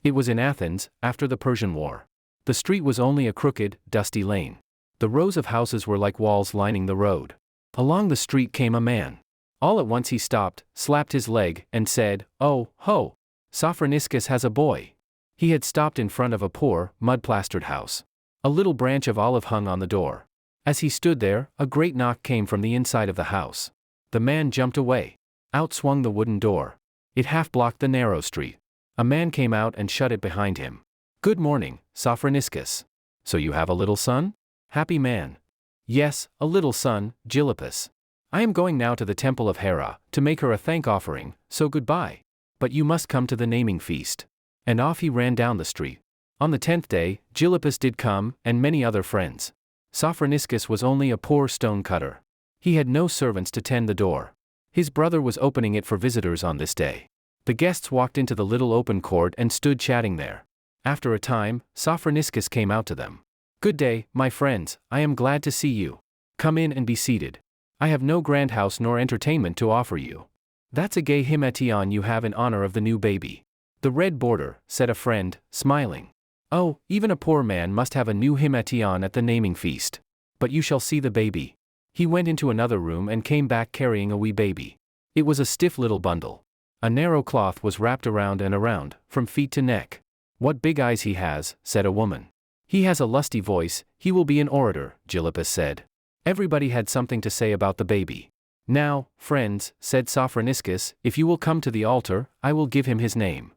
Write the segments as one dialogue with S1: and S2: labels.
S1: It was in Athens, after the Persian War. The street was only a crooked, dusty lane. The rows of houses were like walls lining the road. Along the street came a man. All at once he stopped, slapped his leg, and said, "Oh, ho! Sophroniscus has a boy." He had stopped in front of a poor, mud-plastered house. A little branch of olive hung on the door. As he stood there, a great knock came from the inside of the house. The man jumped away. Out swung the wooden door. It half blocked the narrow street. A man came out and shut it behind him. "Good morning, Sophroniscus. So you have a little son?" Happy man. "Yes, a little son, Gylippus. I am going now to the temple of Hera, to make her a thank offering, so goodbye. But you must come to the naming feast." And off he ran down the street. On the 10th day, Gylippus did come, and many other friends. Sophroniscus was only a poor stone cutter. He had no servants to tend the door. His brother was opening it for visitors on this day. The guests walked into the little open court and stood chatting there. After a time, Sophroniscus came out to them. "Good day, my friends, I am glad to see you. Come in and be seated. I have no grand house nor entertainment to offer you." "That's a gay himation you have in honor of the new baby." "The red border," said a friend, smiling. "Oh, even a poor man must have a new himation at the naming feast. But you shall see the baby." He went into another room and came back carrying a wee baby. It was a stiff little bundle. A narrow cloth was wrapped around and around, from feet to neck. "What big eyes he has," said a woman. "He has a lusty voice, he will be an orator," Gylippus said. Everybody had something to say about the baby. "Now, friends," said Sophroniscus, "if you will come to the altar, I will give him his name."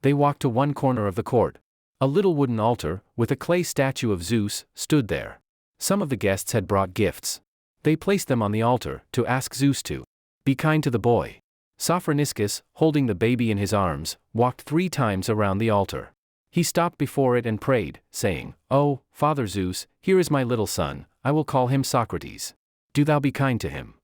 S1: They walked to one corner of the court. A little wooden altar, with a clay statue of Zeus, stood there. Some of the guests had brought gifts. They placed them on the altar, to ask Zeus to be kind to the boy. Sophroniscus, holding the baby in his arms, walked 3 times around the altar. He stopped before it and prayed, saying, "Oh, Father Zeus, here is my little son, I will call him Socrates. Do thou be kind to him."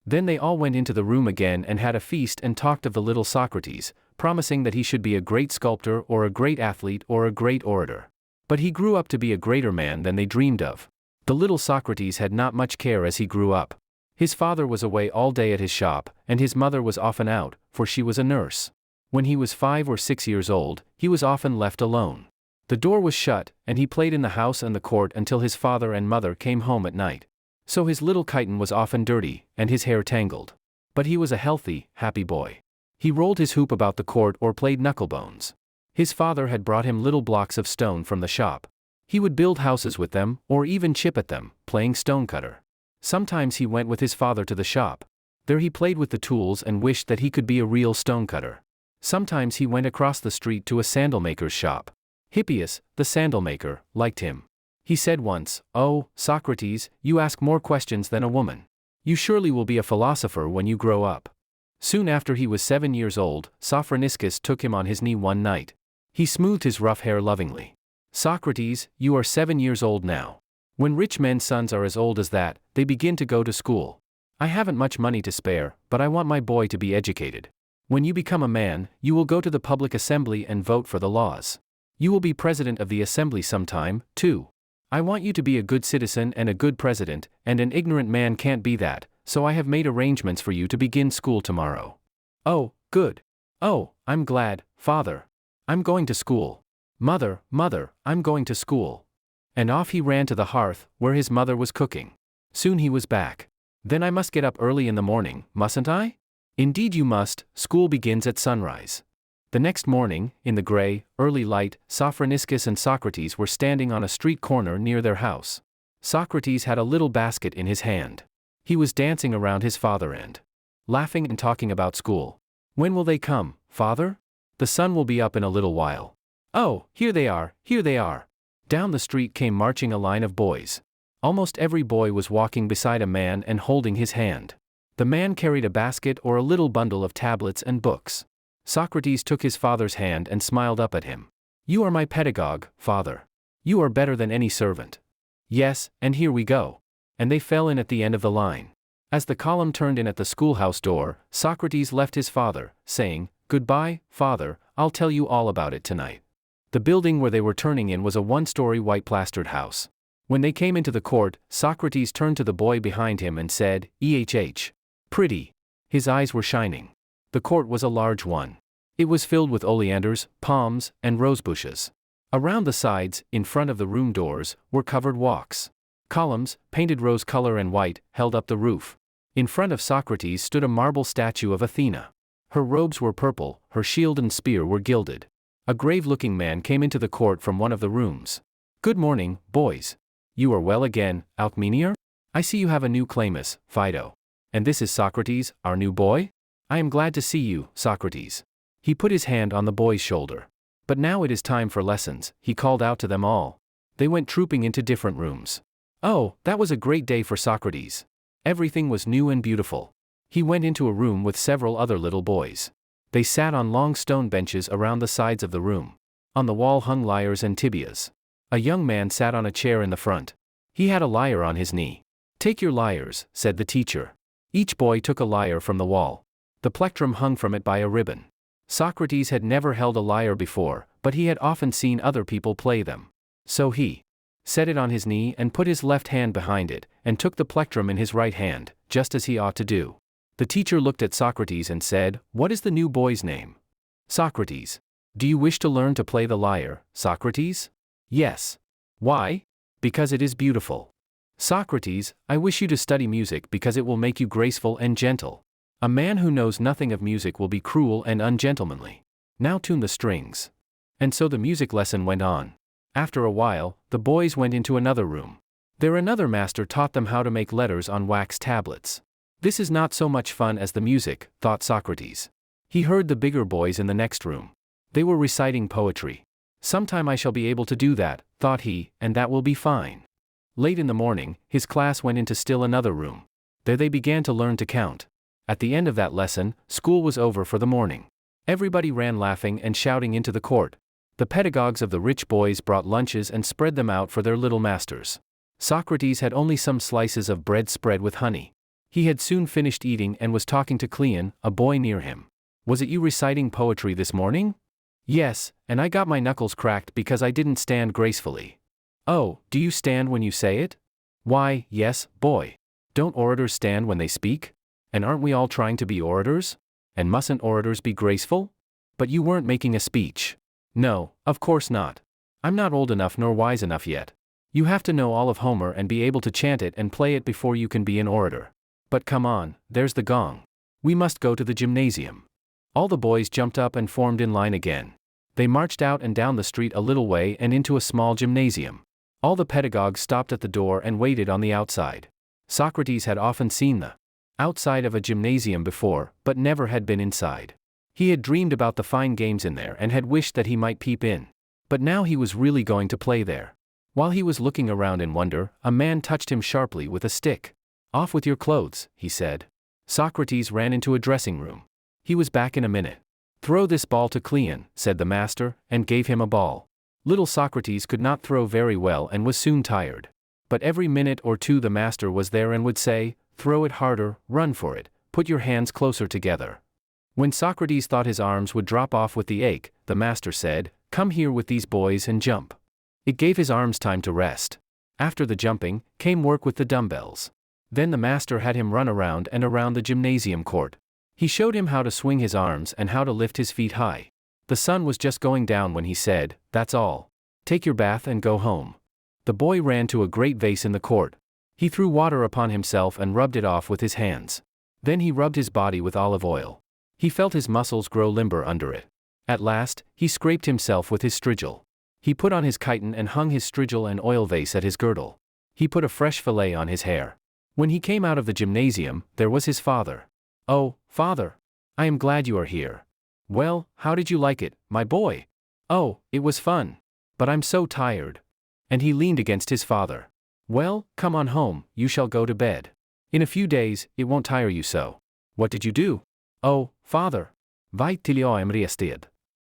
S1: Then they all went into the room again and had a feast and talked of the little Socrates, promising that he should be a great sculptor or a great athlete or a great orator. But he grew up to be a greater man than they dreamed of. The little Socrates had not much care as he grew up. His father was away all day at his shop, and his mother was often out, for she was a nurse. When he was 5 or 6 years old, he was often left alone. The door was shut, and he played in the house and the court until his father and mother came home at night. So his little chiton was often dirty, and his hair tangled. But he was a healthy, happy boy. He rolled his hoop about the court or played knucklebones. His father had brought him little blocks of stone from the shop. He would build houses with them, or even chip at them, playing stonecutter. Sometimes he went with his father to the shop. There he played with the tools and wished that he could be a real stonecutter. Sometimes he went across the street to a sandal-maker's shop. Hippias, the sandal-maker, liked him. He said once, "Oh, Socrates, you ask more questions than a woman. You surely will be a philosopher when you grow up." Soon after he was 7 years old, Sophroniscus took him on his knee one night. He smoothed his rough hair lovingly. "Socrates, you are 7 years old now. When rich men's sons are as old as that, they begin to go to school. I haven't much money to spare, but I want my boy to be educated. When you become a man, you will go to the public assembly and vote for the laws. You will be president of the assembly sometime, too. I want you to be a good citizen and a good president, and an ignorant man can't be that, so I have made arrangements for you to begin school tomorrow." "Oh, good. Oh, I'm glad, father. I'm going to school. Mother, mother, I'm going to school." And off he ran to the hearth, where his mother was cooking. Soon he was back. "Then I must get up early in the morning, mustn't I?" "Indeed you must, school begins at sunrise." The next morning, in the gray, early light, Sophroniscus and Socrates were standing on a street corner near their house. Socrates had a little basket in his hand. He was dancing around his father and laughing and talking about school. "When will they come, father?" "The sun will be up in a little while." "Oh, here they are, here they are." Down the street came marching a line of boys. Almost every boy was walking beside a man and holding his hand. The man carried a basket or a little bundle of tablets and books. Socrates took his father's hand and smiled up at him. "You are my pedagogue, father. You are better than any servant." "Yes, and here we go." And they fell in at the end of the line. As the column turned in at the schoolhouse door, Socrates left his father, saying, "Goodbye, father, I'll tell you all about it tonight." The building where they were turning in was a 1-story white-plastered house. When they came into the court, Socrates turned to the boy behind him and said, "Pretty." His eyes were shining. The court was a large one. It was filled with oleanders, palms, and rose bushes. Around the sides, in front of the room doors, were covered walks. Columns, painted rose color and white, held up the roof. In front of Socrates stood a marble statue of Athena. Her robes were purple, her shield and spear were gilded. A grave-looking man came into the court from one of the rooms. "Good morning, boys. You are well again, Alcmenior? I see you have a new Clamus, Phaedo. And this is Socrates, our new boy? I am glad to see you, Socrates." He put his hand on the boy's shoulder. "But now it is time for lessons," he called out to them all. They went trooping into different rooms. Oh, that was a great day for Socrates. Everything was new and beautiful. He went into a room with several other little boys. They sat on long stone benches around the sides of the room. On the wall hung lyres and tibias. A young man sat on a chair in the front. He had a lyre on his knee. "Take your lyres," said the teacher. Each boy took a lyre from the wall. The plectrum hung from it by a ribbon. Socrates had never held a lyre before, but he had often seen other people play them. So he set it on his knee and put his left hand behind it, and took the plectrum in his right hand, just as he ought to do. The teacher looked at Socrates and said, "What is the new boy's name?" "Socrates." "Do you wish to learn to play the lyre, Socrates?" "Yes." "Why?" "Because it is beautiful." "Socrates, I wish you to study music because it will make you graceful and gentle. A man who knows nothing of music will be cruel and ungentlemanly. Now tune the strings." And so the music lesson went on. After a while, the boys went into another room. There another master taught them how to make letters on wax tablets. This is not so much fun as the music, thought Socrates. He heard the bigger boys in the next room. They were reciting poetry. Sometime I shall be able to do that, thought he, and that will be fine. Late in the morning, his class went into still another room. There they began to learn to count. At the end of that lesson, school was over for the morning. Everybody ran laughing and shouting into the court. The pedagogues of the rich boys brought lunches and spread them out for their little masters. Socrates had only some slices of bread spread with honey. He had soon finished eating and was talking to Cleon, a boy near him. "Was it you reciting poetry this morning?" "Yes, and I got my knuckles cracked because I didn't stand gracefully." "Oh, do you stand when you say it?" "Why, yes, boy. Don't orators stand when they speak? And aren't we all trying to be orators? And mustn't orators be graceful? But you weren't making a speech." "No, of course not. I'm not old enough nor wise enough yet. You have to know all of Homer and be able to chant it and play it before you can be an orator. But come on, there's the gong. We must go to the gymnasium." All the boys jumped up and formed in line again. They marched out and down the street a little way and into a small gymnasium. All the pedagogues stopped at the door and waited on the outside. Socrates had often seen the outside of a gymnasium before, but never had been inside. He had dreamed about the fine games in there and had wished that he might peep in. But now he was really going to play there. While he was looking around in wonder, a man touched him sharply with a stick. "Off with your clothes," he said. Socrates ran into a dressing room. He was back in a minute. "Throw this ball to Cleon," said the master, and gave him a ball. Little Socrates could not throw very well and was soon tired. But every minute or two the master was there and would say, "Throw it harder, run for it, put your hands closer together." When Socrates thought his arms would drop off with the ache, the master said, "Come here with these boys and jump." It gave his arms time to rest. After the jumping, came work with the dumbbells. Then the master had him run around and around the gymnasium court. He showed him how to swing his arms and how to lift his feet high. The sun was just going down when he said, "That's all. Take your bath and go home." The boy ran to a great vase in the court. He threw water upon himself and rubbed it off with his hands. Then he rubbed his body with olive oil. He felt his muscles grow limber under it. At last, he scraped himself with his strigil. He put on his chiton and hung his strigil and oil vase at his girdle. He put a fresh fillet on his hair. When he came out of the gymnasium, there was his father. "Oh, father! I am glad you are here. Well, how did you like it, my boy?" "Oh, it was fun. But I'm so tired." And he leaned against his father. "Well, come on home, you shall go to bed. In a few days, it won't tire you so." "What did you do?" "Oh, father. Vai tilio emriestid."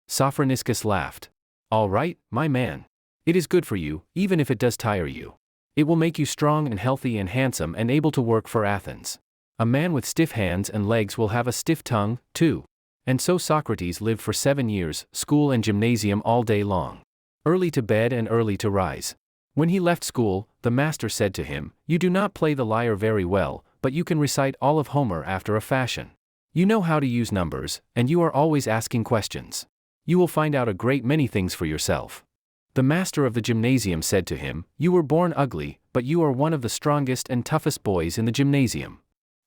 S1: Sophroniscus laughed. "All right, my man. It is good for you, even if it does tire you. It will make you strong and healthy and handsome and able to work for Athens. A man with stiff hands and legs will have a stiff tongue, too." And so Socrates lived for 7 years, school and gymnasium all day long. Early to bed and early to rise. When he left school, the master said to him, "You do not play the lyre very well, but you can recite all of Homer after a fashion." You know how to use numbers, and you are always asking questions. You will find out a great many things for yourself. The master of the gymnasium said to him, "You were born ugly, but you are one of the strongest and toughest boys in the gymnasium."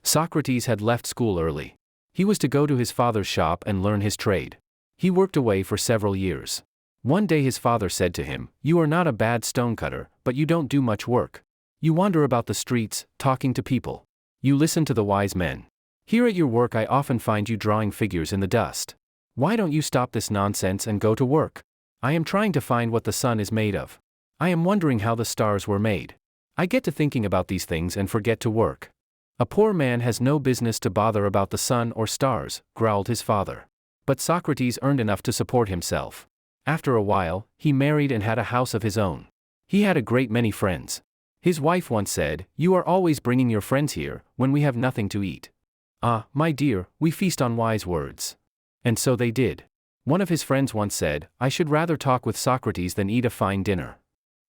S1: Socrates had left school early. He was to go to his father's shop and learn his trade. He worked away for several years. One day his father said to him, "You are not a bad stonecutter, but you don't do much work. You wander about the streets, talking to people. You listen to the wise men. Here at your work I often find you drawing figures in the dust. Why don't you stop this nonsense and go to work? I am trying to find what the sun is made of. I am wondering how the stars were made. I get to thinking about these things and forget to work." "A poor man has no business to bother about the sun or stars," growled his father. But Socrates earned enough to support himself. After a while, he married and had a house of his own. He had a great many friends. His wife once said, "You are always bringing your friends here, when we have nothing to eat." "Ah, my dear, we feast on wise words." And so they did. One of his friends once said, "I should rather talk with Socrates than eat a fine dinner."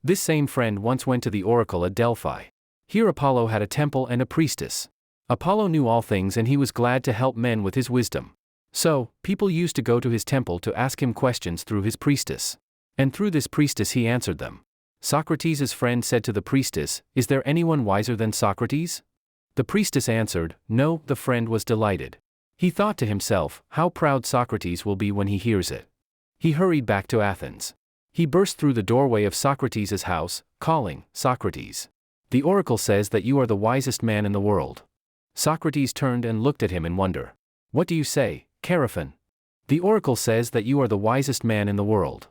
S1: This same friend once went to the oracle at Delphi. Here Apollo had a temple and a priestess. Apollo knew all things and he was glad to help men with his wisdom. So, people used to go to his temple to ask him questions through his priestess. And through this priestess he answered them. Socrates' friend said to the priestess, "Is there anyone wiser than Socrates?" The priestess answered, "No." The friend was delighted. He thought to himself, how proud Socrates will be when he hears it. He hurried back to Athens. He burst through the doorway of Socrates' house, calling, "Socrates! The oracle says that you are the wisest man in the world." Socrates turned and looked at him in wonder. "What do you say, Chaerephon?" "The oracle says that you are the wisest man in the world."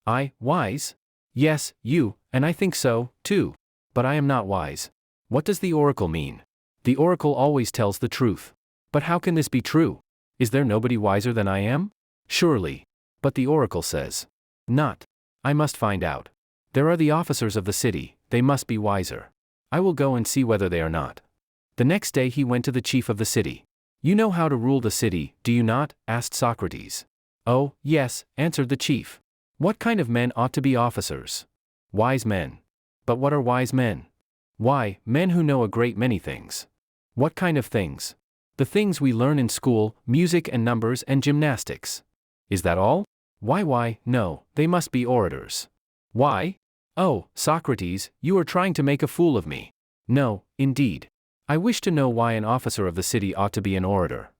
S1: "I, wise?" "Yes, you, and I think so, too. But I am not wise." "What does the oracle mean?" "The oracle always tells the truth." "But how can this be true? Is there nobody wiser than I am?" "Surely. But the oracle says." "Not. I must find out. There are the officers of the city, they must be wiser. I will go and see whether they are not." The next day he went to the chief of the city. "You know how to rule the city, do you not?" asked Socrates. "Oh, yes," answered the chief. "What kind of men ought to be officers?" "Wise men." "But what are wise men?" "Why, men who know a great many things." "What kind of things?" "The things we learn in school, music and numbers and gymnastics." "Is that all?" Why, no, they must be orators." "Why?" "Oh, Socrates, you are trying to make a fool of me." "No, indeed. I wish to know why an officer of the city ought to be an orator."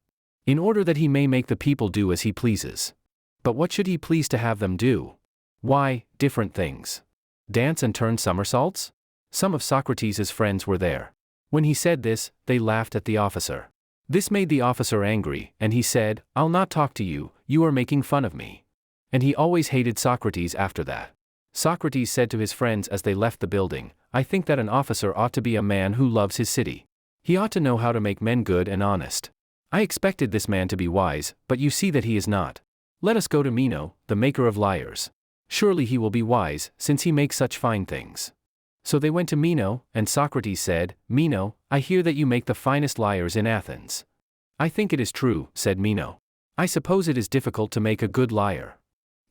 S1: "In order that he may make the people do as he pleases." "But what should he please to have them do?" "Why, different things. Dance and turn somersaults?" Some of Socrates' friends were there. When he said this, they laughed at the officer. This made the officer angry, and he said, "I'll not talk to you, you are making fun of me." And he always hated Socrates after that. Socrates said to his friends as they left the building, "I think that an officer ought to be a man who loves his city. He ought to know how to make men good and honest. I expected this man to be wise, but you see that he is not. Let us go to Meno, the maker of lyres. Surely he will be wise, since he makes such fine things." So they went to Meno, and Socrates said, "Meno, I hear that you make the finest lyres in Athens." "I think it is true," said Meno. "I suppose it is difficult to make a good lyre."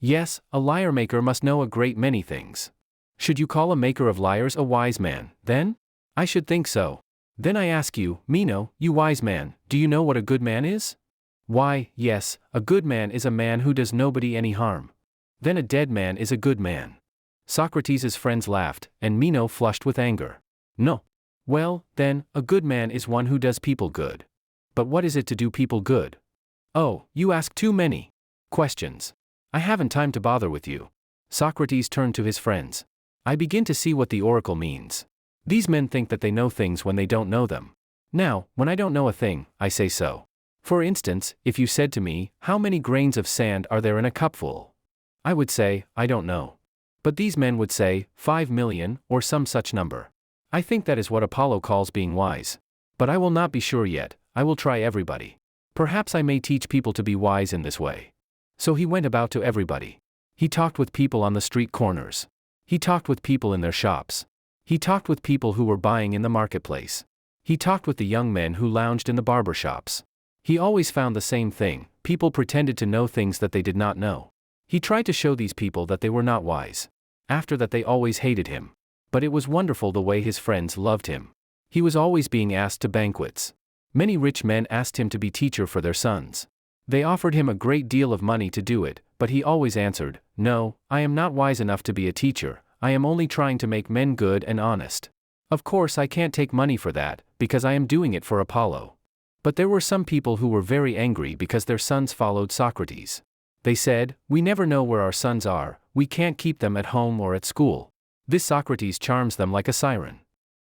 S1: "Yes, a lyre maker must know a great many things." "Should you call a maker of lyres a wise man, then?" "I should think so." "Then I ask you, Meno, you wise man, do you know what a good man is?" "Why, yes, a good man is a man who does nobody any harm." "Then a dead man is a good man." Socrates' friends laughed, and Meno flushed with anger. "No. Well, then, a good man is one who does people good." "But what is it to do people good?" "Oh, you ask too many questions. I haven't time to bother with you." Socrates turned to his friends. "I begin to see what the oracle means. These men think that they know things when they don't know them. Now, when I don't know a thing, I say so. For instance, if you said to me, 'How many grains of sand are there in a cupful?' I would say, 'I don't know.' But these men would say, 5,000,000, or some such number. I think that is what Apollo calls being wise. But I will not be sure yet, I will try everybody. Perhaps I may teach people to be wise in this way." So he went about to everybody. He talked with people on the street corners. He talked with people in their shops. He talked with people who were buying in the marketplace. He talked with the young men who lounged in the barber shops. He always found the same thing: people pretended to know things that they did not know. He tried to show these people that they were not wise. After that they always hated him. But it was wonderful the way his friends loved him. He was always being asked to banquets. Many rich men asked him to be teacher for their sons. They offered him a great deal of money to do it, but he always answered, "No, I am not wise enough to be a teacher, I am only trying to make men good and honest. Of course I can't take money for that, because I am doing it for Apollo." But there were some people who were very angry because their sons followed Socrates. They said, "We never know where our sons are, we can't keep them at home or at school. This Socrates charms them like a siren."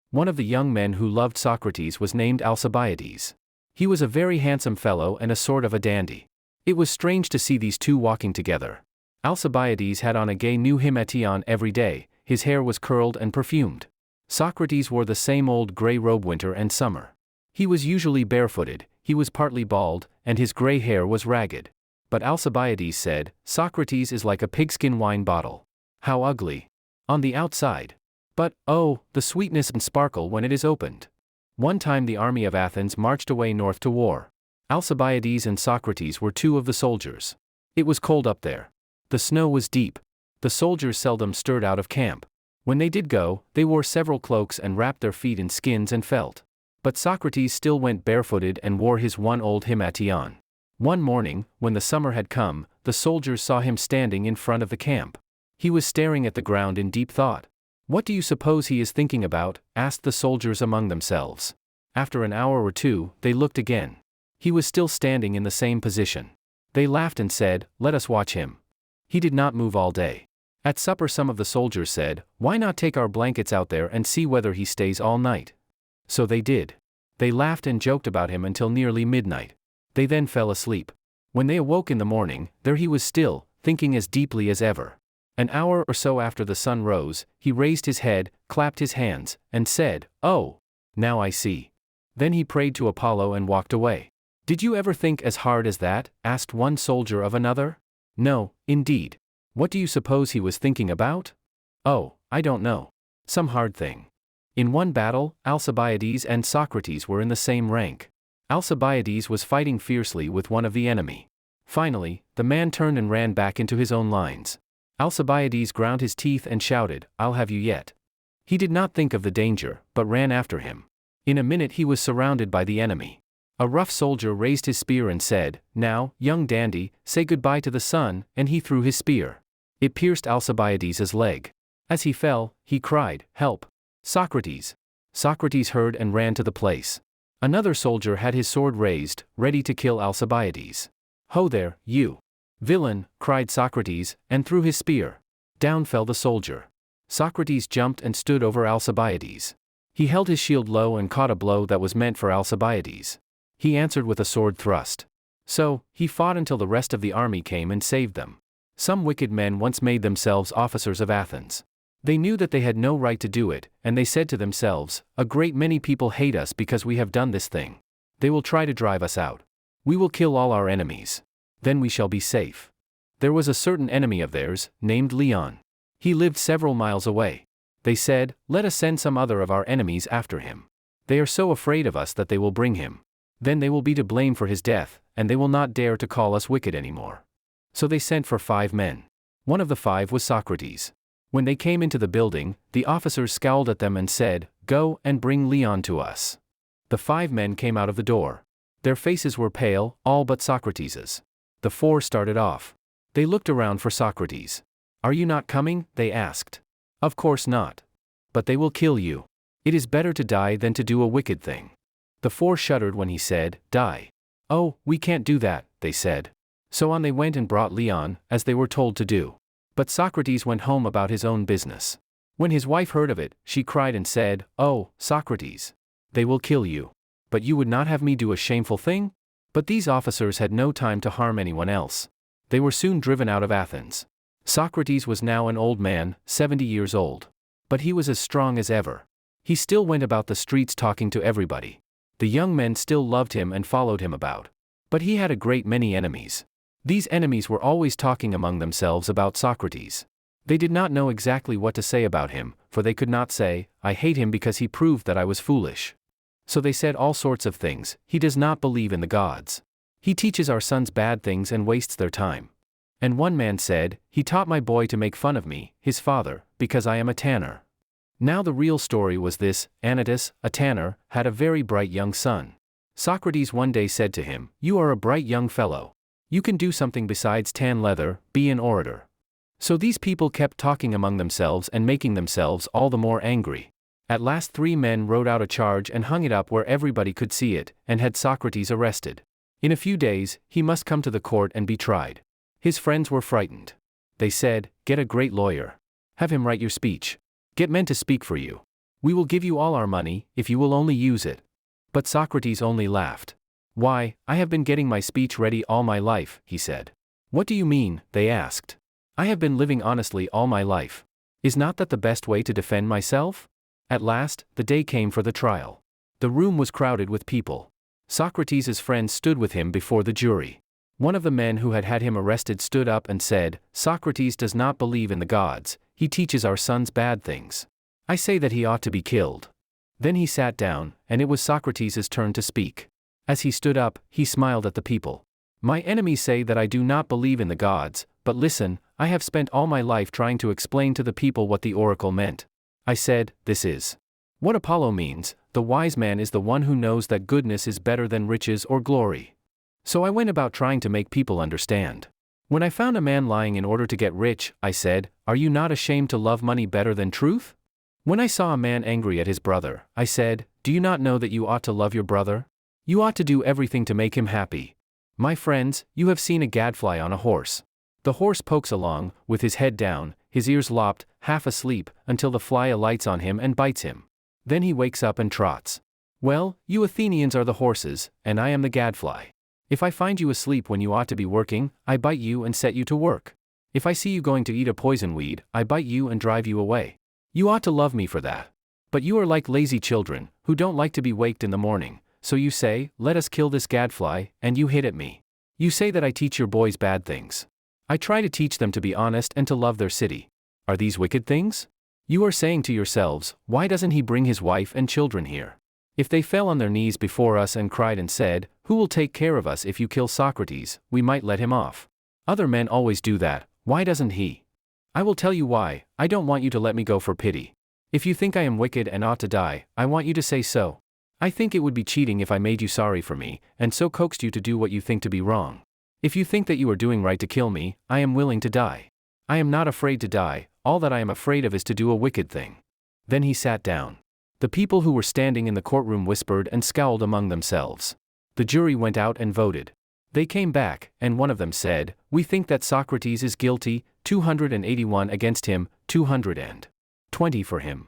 S1: One of the young men who loved Socrates was named Alcibiades. He was a very handsome fellow and a sort of a dandy. It was strange to see these two walking together. Alcibiades had on a gay new himation every day, his hair was curled and perfumed. Socrates wore the same old gray robe winter and summer. He was usually barefooted, he was partly bald, and his gray hair was ragged. But Alcibiades said, "Socrates is like a pigskin wine bottle. How ugly on the outside. But, oh, the sweetness and sparkle when it is opened." One time the army of Athens marched away north to war. Alcibiades and Socrates were two of the soldiers. It was cold up there. The snow was deep. The soldiers seldom stirred out of camp. When they did go, they wore several cloaks and wrapped their feet in skins and felt. But Socrates still went barefooted and wore his one old himation. One morning, when the summer had come, the soldiers saw him standing in front of the camp. He was staring at the ground in deep thought. "What do you suppose he is thinking about?" asked the soldiers among themselves. After an hour or two, they looked again. He was still standing in the same position. They laughed and said, "Let us watch him. He did not move all day." At supper some of the soldiers said, "Why not take our blankets out there and see whether he stays all night?" So they did. They laughed and joked about him until nearly midnight. They then fell asleep. When they awoke in the morning, there he was still, thinking as deeply as ever. An hour or so after the sun rose, he raised his head, clapped his hands, and said, "Oh, now I see." Then he prayed to Apollo and walked away. "Did you ever think as hard as that?" asked one soldier of another. "No, indeed. What do you suppose he was thinking about?" "Oh, I don't know. Some hard thing." In one battle, Alcibiades and Socrates were in the same rank. Alcibiades was fighting fiercely with one of the enemy. Finally, the man turned and ran back into his own lines. Alcibiades ground his teeth and shouted, "I'll have you yet." He did not think of the danger, but ran after him. In a minute he was surrounded by the enemy. A rough soldier raised his spear and said, "Now, young dandy, say goodbye to the sun," and he threw his spear. It pierced Alcibiades' leg. As he fell, he cried, "Help! Socrates!" Socrates heard and ran to the place. Another soldier had his sword raised, ready to kill Alcibiades. "Ho there, you villain!" cried Socrates, and threw his spear. Down fell the soldier. Socrates jumped and stood over Alcibiades. He held his shield low and caught a blow that was meant for Alcibiades. He answered with a sword thrust. So, he fought until the rest of the army came and saved them. Some wicked men once made themselves officers of Athens. They knew that they had no right to do it, and they said to themselves, "A great many people hate us because we have done this thing. They will try to drive us out. We will kill all our enemies. Then we shall be safe." There was a certain enemy of theirs, named Leon. He lived several miles away. They said, "Let us send some other of our enemies after him. They are so afraid of us that they will bring him. Then they will be to blame for his death, and they will not dare to call us wicked anymore." So they sent for 5 men. One of the 5 was Socrates. When they came into the building, the officers scowled at them and said, "Go and bring Leon to us." The 5 men came out of the door. Their faces were pale, all but Socrates's. The 4 started off. They looked around for Socrates. "Are you not coming?" they asked. "Of course not. But they will kill you. It is better to die than to do a wicked thing." The 4 shuddered when he said, "Die." "Oh, we can't do that," they said. So on they went and brought Leon, as they were told to do. But Socrates went home about his own business. When his wife heard of it, she cried and said, "Oh, Socrates! They will kill you. But you would not have me do a shameful thing?" But these officers had no time to harm anyone else. They were soon driven out of Athens. Socrates was now an old man, 70 years old. But he was as strong as ever. He still went about the streets talking to everybody. The young men still loved him and followed him about. But he had a great many enemies. These enemies were always talking among themselves about Socrates. They did not know exactly what to say about him, for they could not say, "I hate him because he proved that I was foolish." So they said all sorts of things. "He does not believe in the gods. He teaches our sons bad things and wastes their time." And one man said, "He taught my boy to make fun of me, his father, because I am a tanner." Now the real story was this: Anytus, a tanner, had a very bright young son. Socrates one day said to him, "You are a bright young fellow. You can do something besides tan leather, be an orator." So these people kept talking among themselves and making themselves all the more angry. At last 3 men wrote out a charge and hung it up where everybody could see it, and had Socrates arrested. In a few days, he must come to the court and be tried. His friends were frightened. They said, "Get a great lawyer. Have him write your speech. Get men to speak for you. We will give you all our money, if you will only use it." But Socrates only laughed. "Why, I have been getting my speech ready all my life," he said. "What do you mean?" they asked. "I have been living honestly all my life. Is not that the best way to defend myself?" At last, the day came for the trial. The room was crowded with people. Socrates' friends stood with him before the jury. One of the men who had had him arrested stood up and said, "Socrates does not believe in the gods, he teaches our sons bad things. I say that he ought to be killed." Then he sat down, and it was Socrates' turn to speak. As he stood up, he smiled at the people. "My enemies say that I do not believe in the gods, but listen, I have spent all my life trying to explain to the people what the oracle meant. I said, this is what Apollo means, the wise man is the one who knows that goodness is better than riches or glory. So I went about trying to make people understand. When I found a man lying in order to get rich, I said, are you not ashamed to love money better than truth? When I saw a man angry at his brother, I said, do you not know that you ought to love your brother? You ought to do everything to make him happy. My friends, you have seen a gadfly on a horse. The horse pokes along, with his head down, his ears lopped, half asleep, until the fly alights on him and bites him. Then he wakes up and trots. Well, you Athenians are the horses, and I am the gadfly. If I find you asleep when you ought to be working, I bite you and set you to work. If I see you going to eat a poison weed, I bite you and drive you away. You ought to love me for that. But you are like lazy children, who don't like to be waked in the morning, so you say, let us kill this gadfly, and you hit at me. You say that I teach your boys bad things. I try to teach them to be honest and to love their city. Are these wicked things? You are saying to yourselves, why doesn't he bring his wife and children here? If they fell on their knees before us and cried and said, who will take care of us if you kill Socrates, we might let him off. Other men always do that, why doesn't he? I will tell you why, I don't want you to let me go for pity. If you think I am wicked and ought to die, I want you to say so. I think it would be cheating if I made you sorry for me, and so coaxed you to do what you think to be wrong. If you think that you are doing right to kill me, I am willing to die. I am not afraid to die, all that I am afraid of is to do a wicked thing. Then he sat down. The people who were standing in the courtroom whispered and scowled among themselves. The jury went out and voted. They came back, and one of them said, we think that Socrates is guilty, 281 against him, 220 for him.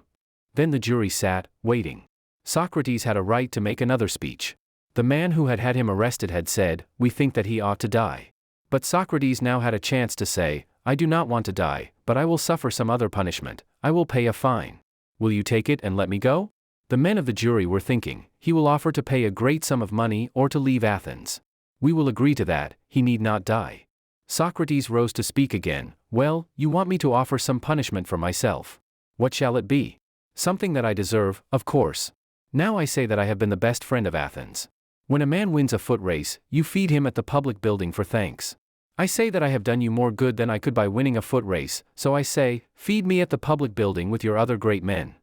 S1: Then the jury sat, waiting. Socrates had a right to make another speech. The man who had had him arrested had said, we think that he ought to die. But Socrates now had a chance to say, I do not want to die, but I will suffer some other punishment, I will pay a fine. Will you take it and let me go? The men of the jury were thinking, he will offer to pay a great sum of money or to leave Athens. We will agree to that, he need not die. Socrates rose to speak again, well, you want me to offer some punishment for myself. What shall it be? Something that I deserve, of course. Now I say that I have been the best friend of Athens. When a man wins a foot race, you feed him at the public building for thanks. I say that I have done you more good than I could by winning a foot race, so I say, feed me at the public building with your other great men.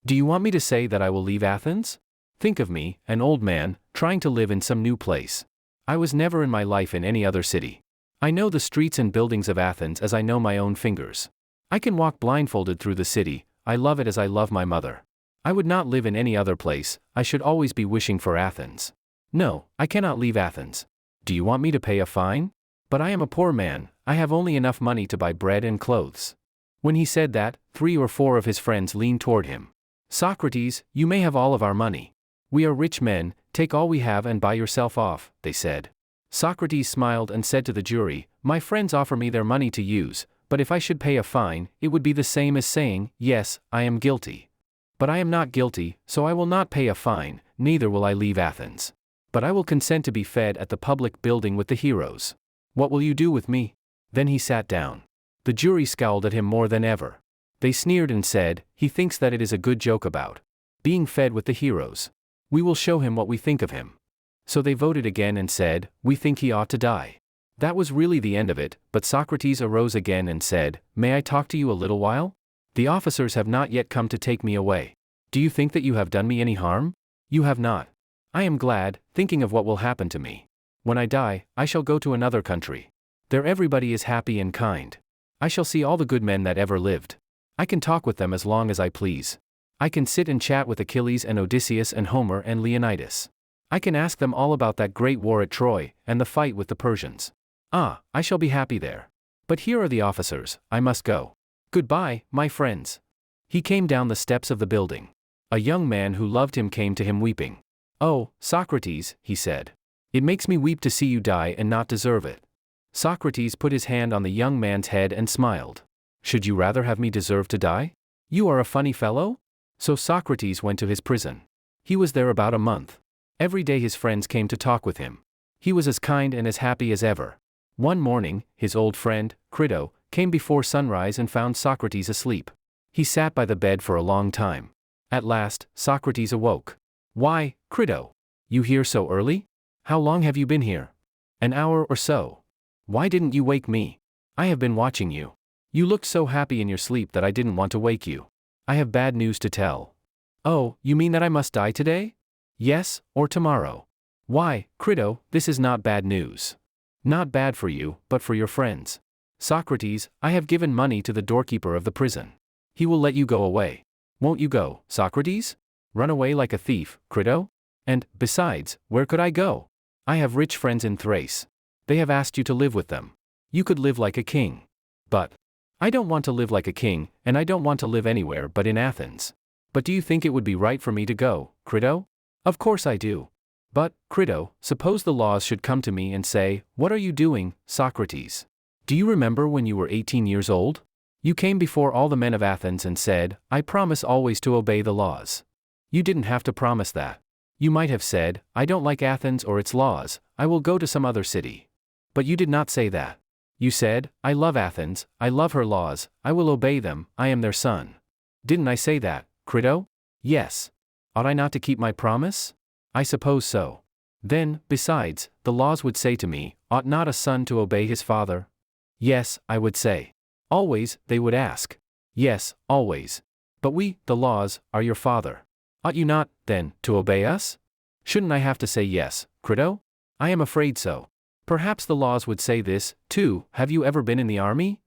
S1: Do you want me to say that I will leave Athens? Think of me, an old man, trying to live in some new place. I was never in my life in any other city. I know the streets and buildings of Athens as I know my own fingers. I can walk blindfolded through the city, I love it as I love my mother. I would not live in any other place, I should always be wishing for Athens. No, I cannot leave Athens. Do you want me to pay a fine? But I am a poor man, I have only enough money to buy bread and clothes. When he said that, 3 or 4 of his friends leaned toward him. Socrates, you may have all of our money. We are rich men, take all we have and buy yourself off, they said. Socrates smiled and said to the jury, my friends offer me their money to use, but if I should pay a fine, it would be the same as saying, yes, I am guilty. But I am not guilty, so I will not pay a fine, neither will I leave Athens. But I will consent to be fed at the public building with the heroes. What will you do with me? Then he sat down. The jury scowled at him more than ever. They sneered and said, he thinks that it is a good joke about being fed with the heroes. We will show him what we think of him. So they voted again and said, we think he ought to die. That was really the end of it, but Socrates arose again and said, may I talk to you a little while? The officers have not yet come to take me away. Do you think that you have done me any harm? You have not. I am glad, thinking of what will happen to me. When I die, I shall go to another country. There everybody is happy and kind. I shall see all the good men that ever lived. I can talk with them as long as I please. I can sit and chat with Achilles and Odysseus and Homer and Leonidas. I can ask them all about that great war at Troy, and the fight with the Persians. Ah, I shall be happy there. But here are the officers, I must go. Goodbye, my friends. He came down the steps of the building. A young man who loved him came to him weeping. Oh, Socrates, he said. It makes me weep to see you die and not deserve it. Socrates put his hand on the young man's head and smiled. Should you rather have me deserve to die? You are a funny fellow? So Socrates went to his prison. He was there about a month. Every day his friends came to talk with him. He was as kind and as happy as ever. One morning, his old friend, Crito, came before sunrise and found Socrates asleep. He sat by the bed for a long time. At last, Socrates awoke. Why, Crito? You here so early? How long have you been here? An hour or so. Why didn't you wake me? I have been watching you. You looked so happy in your sleep that I didn't want to wake you. I have bad news to tell. Oh, you mean that I must die today? Yes, or tomorrow. Why, Crito, this is not bad news. Not bad for you, but for your friends. Socrates, I have given money to the doorkeeper of the prison. He will let you go away. Won't you go, Socrates? Run away like a thief, Crito? And, besides, where could I go? I have rich friends in Thrace. They have asked you to live with them. You could live like a king. But I don't want to live like a king, and I don't want to live anywhere but in Athens. But do you think it would be right for me to go, Crito? Of course I do. But, Crito, suppose the laws should come to me and say, what are you doing, Socrates? Do you remember when you were 18 years old? You came before all the men of Athens and said, I promise always to obey the laws. You didn't have to promise that. You might have said, I don't like Athens or its laws, I will go to some other city. But you did not say that. You said, I love Athens, I love her laws, I will obey them, I am their son. Didn't I say that, Crito? Yes. Ought I not to keep my promise? I suppose so. Then, besides, the laws would say to me, ought not a son to obey his father? Yes, I would say. Always, they would ask. Yes, always. But we, the laws, are your father. Ought you not, then, to obey us? Shouldn't I have to say yes, Crito? I am afraid so. Perhaps the laws would say this, too, have you ever been in the army?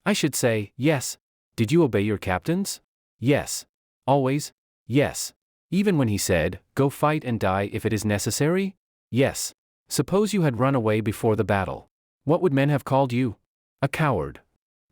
S1: I should say, yes. Did you obey your captains? Yes. Always? Yes. Even when he said, go fight and die if it is necessary? Yes. Suppose you had run away before the battle. What would men have called you? A coward.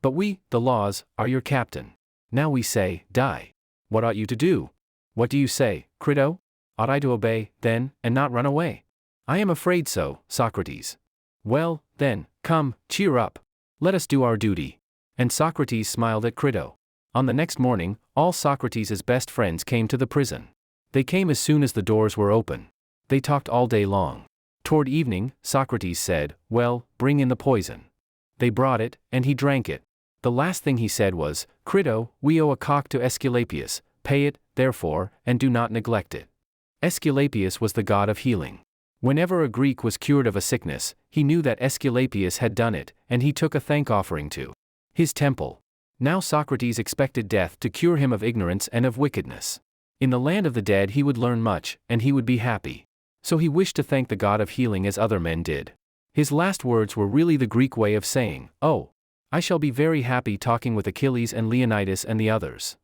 S1: But we, the laws, are your captain. Now we say, die. What ought you to do? What do you say, Crito? Ought I to obey, then, and not run away? I am afraid so, Socrates. Well, then, come, cheer up. Let us do our duty. And Socrates smiled at Crito. On the next morning, all Socrates' best friends came to the prison. They came as soon as the doors were open. They talked all day long. Toward evening, Socrates said, well, bring in the poison. They brought it, and he drank it. The last thing he said was, Crito, we owe a cock to Aesculapius, pay it, therefore, and do not neglect it. Aesculapius was the god of healing. Whenever a Greek was cured of a sickness, he knew that Aesculapius had done it, and he took a thank offering to his temple. Now Socrates expected death to cure him of ignorance and of wickedness. In the land of the dead he would learn much, and he would be happy. So he wished to thank the god of healing as other men did. His last words were really the Greek way of saying, oh, I shall be very happy talking with Achilles and Leonidas and the others.